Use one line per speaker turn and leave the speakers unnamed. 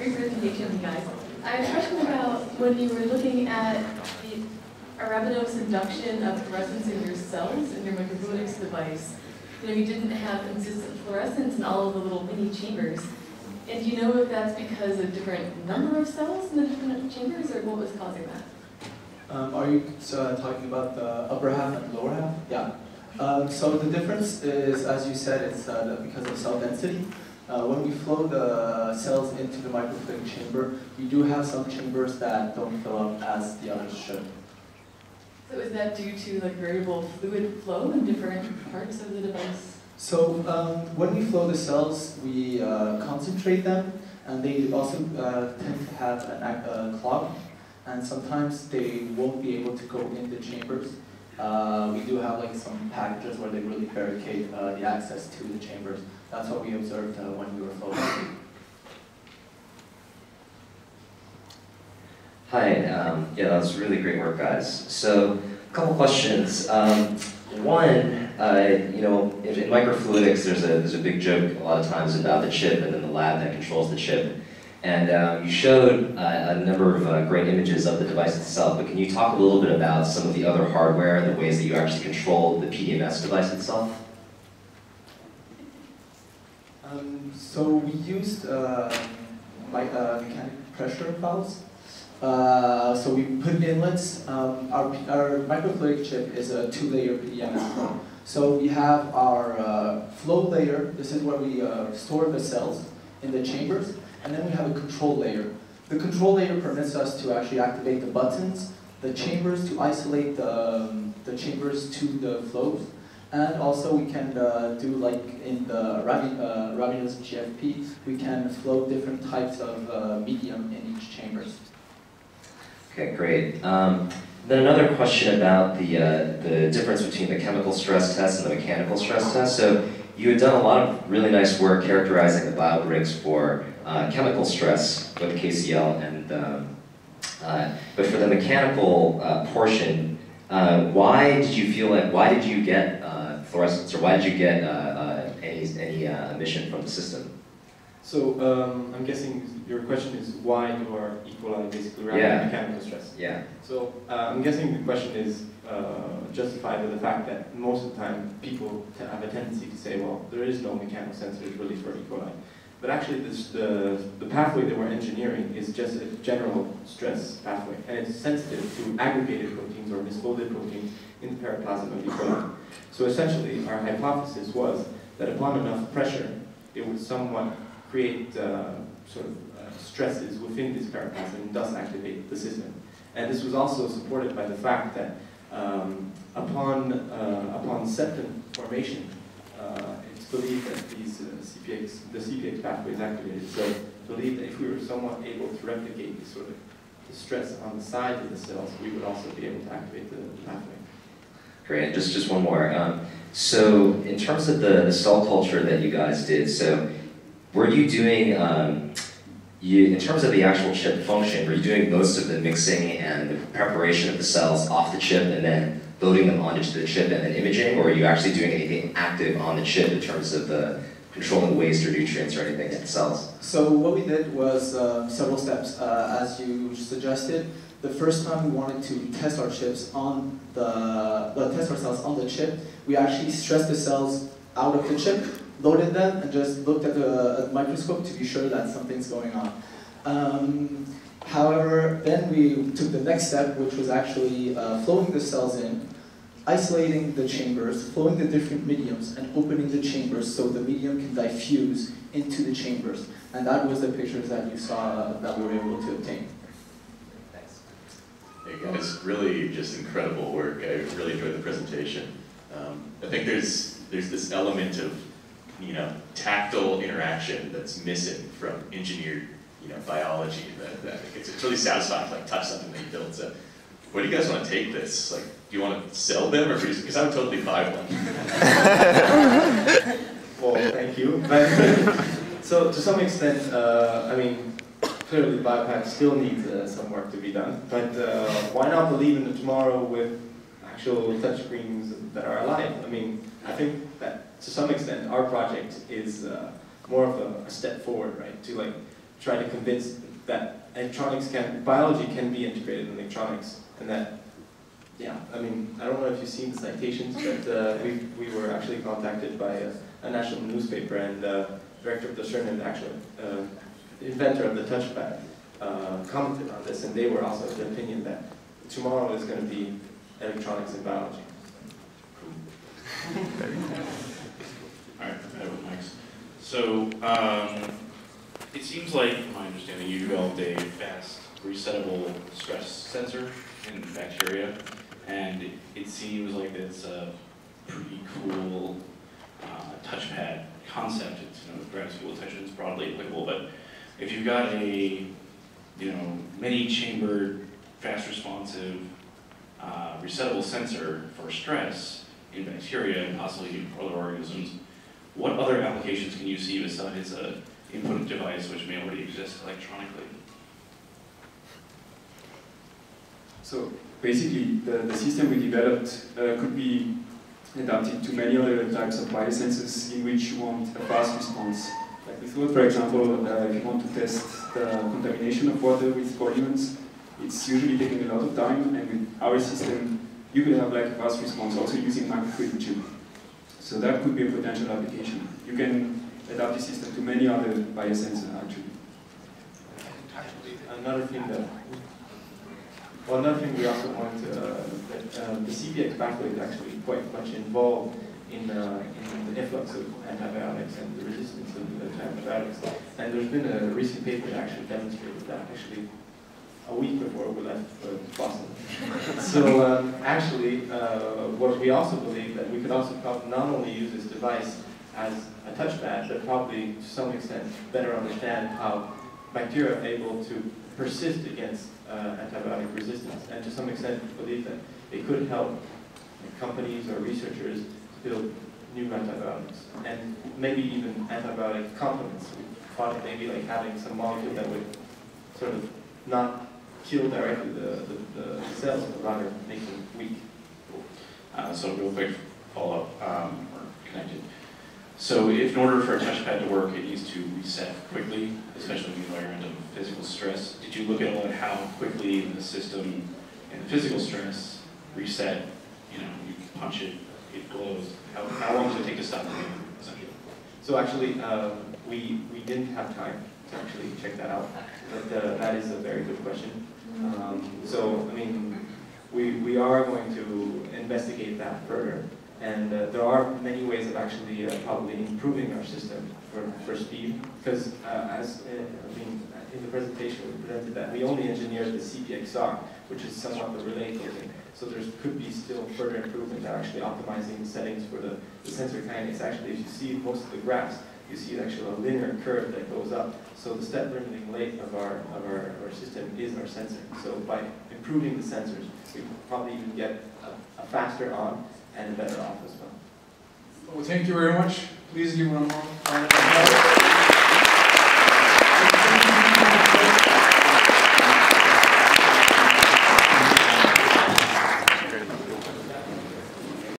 Great presentation, you guys. I have a question about when you were looking at the arabidose induction of fluorescence in your cells in your microfluidics device. You know, you didn't have consistent fluorescence in all of the little mini chambers. And do you know if that's because of different number of cells in the different chambers, or what was causing that?
Are you talking about the upper half and lower half? Yeah. So the difference is, as you said, it's because of cell density. When we flow the cells into the microfluidic chamber, we do have some chambers that don't fill up as the others should.
So is that due to like variable fluid flow in different parts of the device?
So when we flow the cells, we concentrate them, and they also tend to have a clog, and sometimes they won't be able to go in the chambers. We do have like some packages where they really barricade the access to the chambers. That's what we observed when we were floating.
Hi, yeah, that was really great work, guys. So, a couple questions. One, you know, in microfluidics, there's a big joke a lot of times about the chip and then the lab that controls the chip. And you showed a number of great images of the device itself, but can you talk a little bit about some of the other hardware and the ways that you actually control the PDMS device itself?
So we used mechanical pressure valves. So we put inlets. Our microfluidic chip is a 2-layer PDMS flow. So we have our flow layer. This is where we store the cells in the chambers. And then we have a control layer. The control layer permits us to actually activate the buttons, the chambers to isolate the chambers to the flows. And also we can do like in the Arabidose GFP, we can flow different types of medium in each chambers.
Okay, great. Then another question about the difference between the chemical stress test and the mechanical stress test. So you had done a lot of really nice work characterizing the biobricks for chemical stress with KCl, and but for the mechanical portion, why did you get fluorescence, or why did you get any emission from the system?
So I'm guessing your question is why do our E. coli basically react with mechanical stress?
Yeah.
So I'm guessing the question is justified by the fact that most of the time people have a tendency to say, well, there is no mechanical sensors really for E. coli. But actually the pathway that we're engineering is just a general stress pathway, and it's sensitive to aggregated proteins or misfolded proteins in the periplasm of E. coli. So essentially our hypothesis was that upon enough pressure, it would somewhat create stresses within this periplasm and thus activate the system. And this was also supported by the fact that upon septin formation, it's believed that these the CPX pathway is activated. So it's believed that if we were somewhat able to replicate the stress on the sides of the cells, we would also be able to activate the pathway.
Great. Just one more. So in terms of the cell culture that you guys did, so were you doing, in terms of the actual chip function, were you doing most of the mixing and the preparation of the cells off the chip and then loading them onto the chip and then imaging, or are you actually doing anything active on the chip in terms of the controlling waste or nutrients or anything in the cells?
So what we did was several steps, as you suggested. The first time we wanted to test our chips on test our cells on the chip, we actually stressed the cells out of the chip, loaded them, and just looked at the microscope to be sure that something's going on. However, then we took the next step, which was actually flowing the cells in, isolating the chambers, flowing the different mediums, and opening the chambers so the medium can diffuse into the chambers. And that was the pictures that you saw that we were able to obtain.
Thanks.
Hey guys, really just incredible work. I really enjoyed the presentation. I think there's this element of tactile interaction that's missing from engineered biology. That I think it's really satisfying to touch something that you built. So, where do you guys want to take this? Do you want to sell them or produce? Because I would totally buy one.
Well, thank you. So to some extent, I mean, clearly BioPack still needs some work to be done. But why not believe in the tomorrow with actual touchscreens that are alive? I mean, I think that to some extent our project is more of a step forward, right? To try to convince that biology can be integrated in electronics, and that, yeah, I mean, I don't know if you've seen the citations, but we were actually contacted by a national newspaper, and the director of the CERN and actually inventor of the touchpad commented on this, and they were also of the opinion that tomorrow is going to be electronics and biology.
All right, I have mics. So, it seems like, from my understanding, you developed a fast resettable stress sensor in bacteria, and it seems like it's a pretty cool touchpad concept. It's, ground school attention is broadly applicable, but if you've got a, many-chambered, fast-responsive, resettable sensor for stress in bacteria and possibly other organisms, what other applications can you see besides an input device which may already exist electronically?
So basically, the system we developed could be adapted to many other types of biosensors in which you want a fast response. Like we thought, for example, if you want to test the contamination of water with pollutants, it's usually taking a lot of time, and with our system, you could have like a fast response also using microfluidic tube. So that could be a potential application. You can adapt the system to many other biosensors actually.
Another thing we also want to, the CPX pathway is actually quite much involved in the influx of antibiotics and the resistance of antibiotics. And there's been a recent paper that actually demonstrated that actually a week before we left Boston. So actually, what we also believe that we could also not only use this device as a touchpad, but probably to some extent better understand how bacteria are able to persist against antibiotic resistance, and to some extent believe that it could help companies or researchers build new antibiotics, and maybe even antibiotic complements. We thought maybe like having some molecule that would sort of not kill directly the cells, but rather make them weak.
So real quick follow-up, or connected. So if in order for a touchpad to work, it needs to reset quickly, especially in the environment of physical stress. Did you look at all at how quickly the system and the physical stress reset? You punch it, it glows. How long does it take to stop moving, essentially?
So actually, we didn't have time to actually check that out, but that is a very good question. So, I mean, we are going to investigate that further. And there are many ways of actually probably improving our system for speed, because in the presentation we presented that we only engineered the CPXR, which is somewhat the relay coding. So there could be still further improvement in actually optimizing the settings for the sensor kinase. Actually, if you see most of the graphs, you see actually a linear curve that goes up. So the step limiting rate of our system is our sensor. So by improving the sensors, we probably even get a faster on and better off as well.
Well, thank you very much. Please give a round of applause.